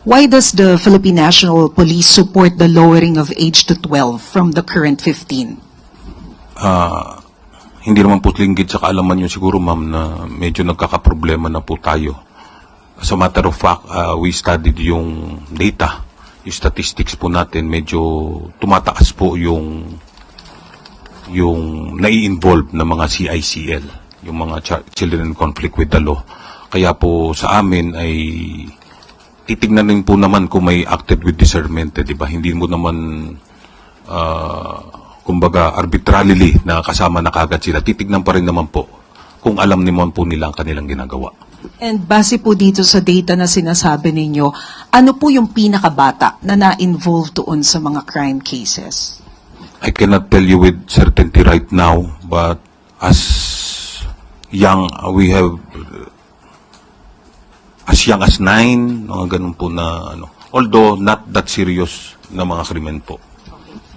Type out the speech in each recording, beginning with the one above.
Why does the Philippine National Police support the lowering of age to 12 from the current 15? Hindi naman po linggit sa kaalaman nyo siguro, ma'am, na medyo nagkakaproblema na po tayo. As a matter of fact, we studied yung data, yung statistics po natin, medyo tumataas po yung nai-involve na mga CICL, yung mga children in conflict with the law. Kaya po sa amin ay titignan din po naman kung may acted with discernment, di ba? Hindi mo naman kumbaga arbitrarily na kasama na kagad sila. Titignan pa rin naman po kung alam naman po nila ang kanilang ginagawa. And base po dito sa data na sinasabi ninyo, ano po yung pinakabata na na-involve doon sa mga crime cases? I cannot tell you with certainty right now, but as young, we have as young as 9, mga ganun po na, although not that serious na mga krimen po.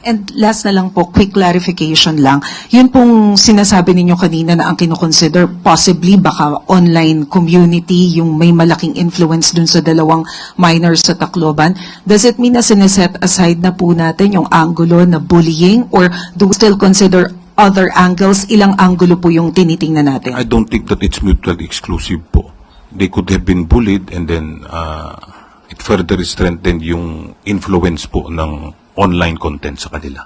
And last na lang po, quick clarification lang. Yun pong sinasabi ninyo kanina na ang kinoconsider possibly baka online community yung may malaking influence dun sa dalawang minors sa Tacloban. Does it mean na sineset aside na po natin yung angulo na bullying or do we still consider other angles? Ilang angulo po yung tinitingnan natin? I don't think that it's mutually exclusive po. They could have been bullied and then it further strengthened yung influence po ng online content sa kanila.